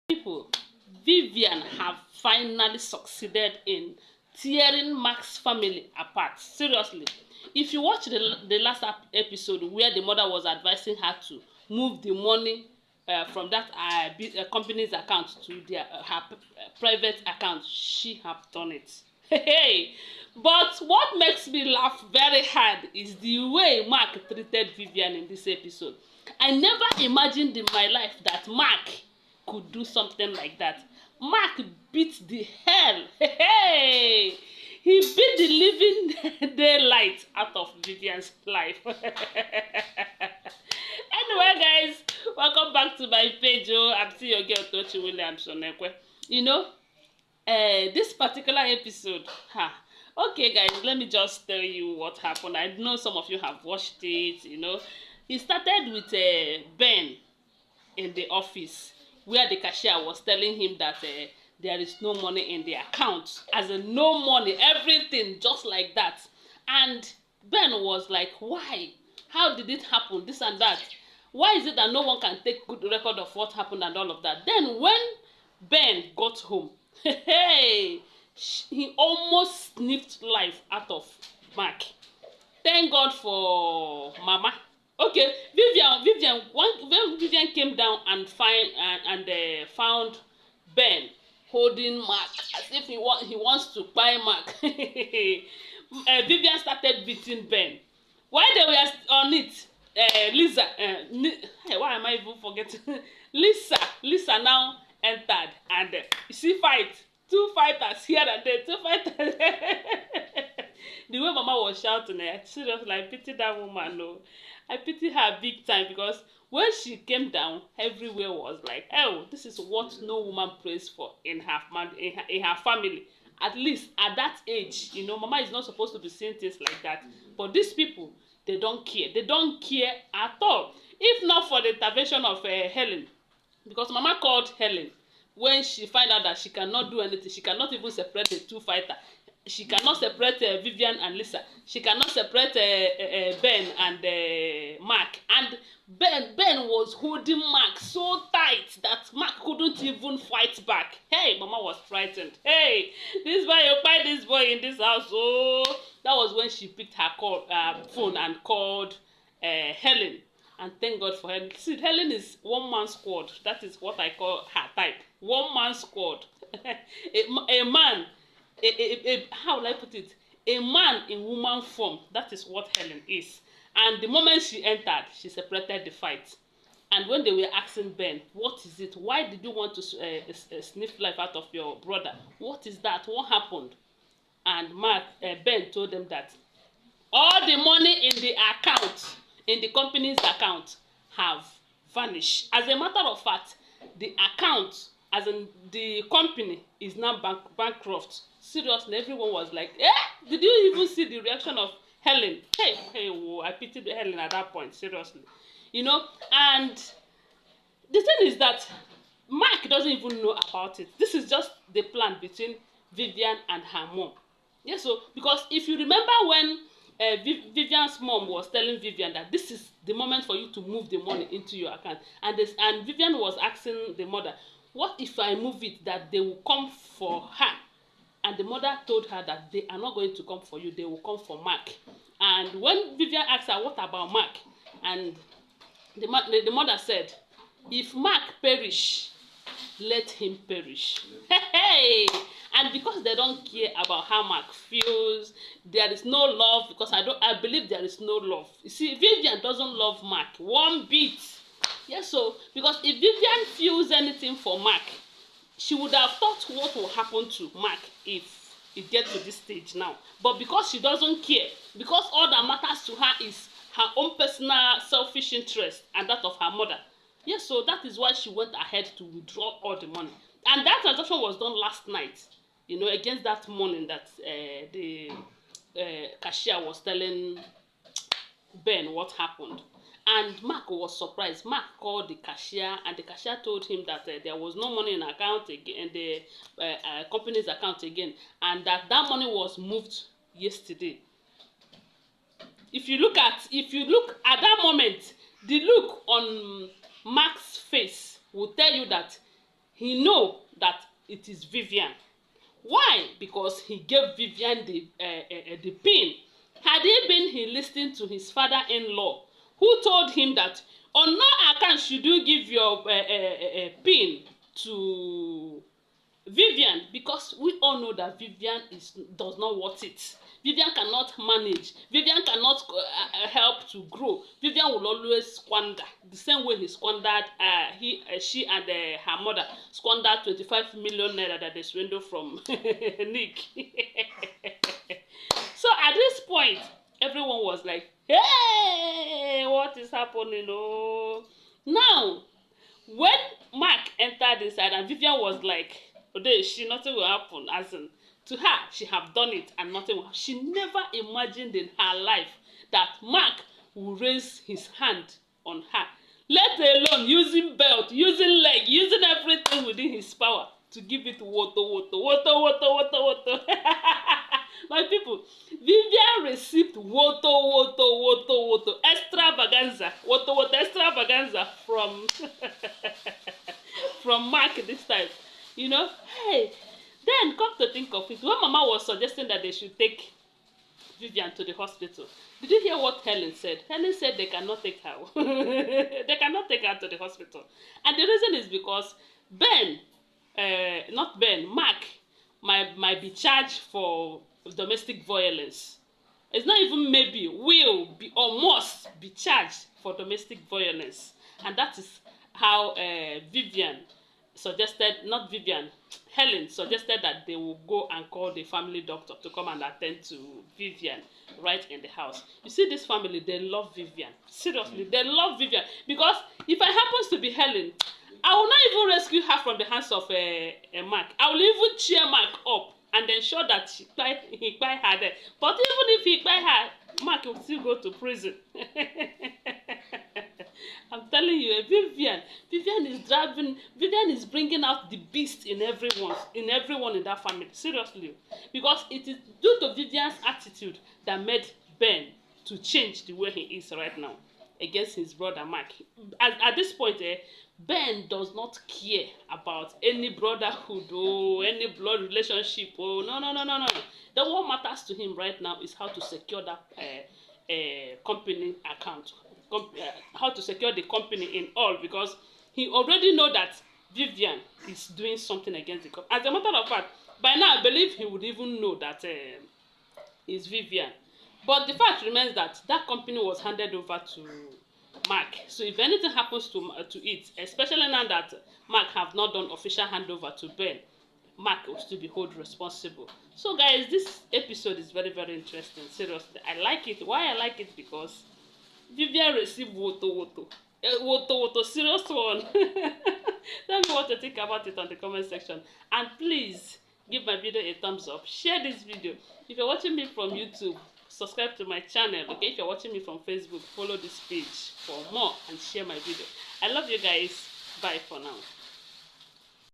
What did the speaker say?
People, Vivian have finally succeeded in tearing Mark's family apart. Seriously, if you watch the last episode where the mother was advising her to move the money from that company's account to their her private account, she have done it. Hey, but what makes me laugh very hard is the way Mark treated Vivian in this episode. I never imagined in my life that Mark could do something like that. Mark beat the hell. Hey, he beat the living daylight out of Vivian's life. Anyway, guys, welcome back to my page. Oh, I'm still your girl Tochi Williams Onekwe. You know, this particular episode, okay, guys, let me just tell you what happened. I know some of you have watched it. You know, it started with Ben in the office, where the cashier was telling him that there is no money in the account, as in no money, everything just like that. And Ben was like, why? How did it happen? This and that. Why is it that no one can take good record of what happened and all of that? Then when Ben got home, hey, he almost sniffed life out of Mark. Thank God for Mama. Okay, when Vivian came down and found Ben holding Mark as if he wants to buy Mark. Vivian started beating Ben. While they were on it, Lisa, why am I even forgetting? Lisa now entered and you see fight. Two fighters here and there, two fighters. The way Mama was shouting, seriously, I pity that woman. No, I pity her big time, because when she came down, everywhere was like, oh, this is what no woman prays for in her family. At least at that age, you know, Mama is not supposed to be saying things like that. But these people, they don't care. They don't care at all. If not for the intervention of Helen, because Mama called Helen when she find out that she cannot do anything. She cannot even separate the two fighters. She cannot separate Vivian and Lisa. She cannot separate Ben and Mark. And Ben was holding Mark so tight that Mark couldn't even fight back. Hey, Mama was frightened. Hey, this boy, you fight this boy in this house. Oh, that was when she picked her phone and called Helen. And thank God for Helen. See, Helen is one-man squad. That is what I call her type. One-man squad. a man. How will I put it? A man in woman form. That is what Helen is. And the moment she entered, she separated the fight. And when they were asking Ben, what is it? Why did you want to sniff life out of your brother? What is that? What happened? And Ben told them that all the money in the account, in the company's account, have vanished. As a matter of fact, the account, as in the company, is now bankrupt. Seriously, everyone was like, eh? Did you even see the reaction of Helen? Hey, whoa, I pitied Helen at that point, seriously. You know, and the thing is that Mark doesn't even know about it. This is just the plan between Vivian and her mom. Yes, so, because if you remember when Vivian's mom was telling Vivian that this is the moment for you to move the money into your account, and Vivian was asking the mother, what if I move it that they will come for her? And the mother told her that they are not going to come for you, they will come for Mark. And when Vivian asked her, what about Mark? And the mother said, if Mark perish, let him perish. Hey! And because they don't care about how Mark feels, there is no love, because I believe there is no love. You see, Vivian doesn't love Mark one bit. Yes, so because if Vivian feels anything for Mark, she would have thought what will happen to Mark if it gets to this stage now. But because she doesn't care, because all that matters to her is her own personal selfish interest and that of her mother. Yes, so that is why she went ahead to withdraw all the money. And that transaction was done last night, you know, against that morning that the cashier was telling Ben what happened. And Mark was surprised. Mark called the cashier, and the cashier told him that there was no money in account again, in the company's account again, and that money was moved yesterday. If you look at that moment, the look on Mark's face will tell you that he know that it is Vivian. Why? Because he gave Vivian the pin. Had it been he listened to his father-in-law, who told him that on no account should you give your pin to Vivian, because we all know that Vivian does not want it. Vivian cannot manage. Vivian cannot help to grow. Vivian will always squander the same way he squandered. She and her mother squandered 25 million naira that they swindled from Nick. So at this point, everyone was like, "Hey, what is happening?" Oh, now when Mark entered inside and Vivian was like, "Today, she nothing will happen," as in, to her, she have done it and nothing will. She never imagined in her life that Mark will raise his hand on her, let alone using belt, using leg, using everything within his power to give it woto. My people, Vivian received woto extravaganza, woto extravaganza from from Mark this time. You know, hey, then come to think of it, when Mama was suggesting that they should take Vivian to the hospital, did you hear what Helen said? Helen said they cannot take her. They cannot take her to the hospital. And the reason is because Mark might be charged for domestic violence. It's not even maybe, will be or must be charged for domestic violence. And that is how Vivian suggested, not Vivian, Helen suggested that they will go and call the family doctor to come and attend to Vivian right in the house. You see, this family, they love Vivian. Seriously, they love Vivian. Because if I happens to be Helen, I will not even rescue her from the hands of Mark. I will even cheer Mark up and ensure that he buy her there. But even if he buy her, Mark will still go to prison. I'm telling you, Vivian is bringing out the beast in everyone in that family. Seriously, because it is due to Vivian's attitude that made Ben to change the way he is right now against his brother Mark. At this point, Ben does not care about any brotherhood or any blood relationship. Oh, no. The what matters to him right now is how to secure that company account. How to secure the company in all, because he already know that Vivian is doing something against the company. As a matter of fact, by now I believe he would even know that it's Vivian. But the fact remains that that company was handed over to Mark. So if anything happens to it, especially now that Mark have not done official handover to Ben, Mark will still be held responsible. So guys, this episode is very, very interesting. Seriously, I like it. Why I like it? Because Vivian received woto, serious one. Tell me what you think about it on the comment section. And please, give my video a thumbs up. Share this video. If you're watching me from YouTube, subscribe to my channel. Okay, if you're watching me from Facebook, follow this page for more and share my video. I love you guys. Bye for now.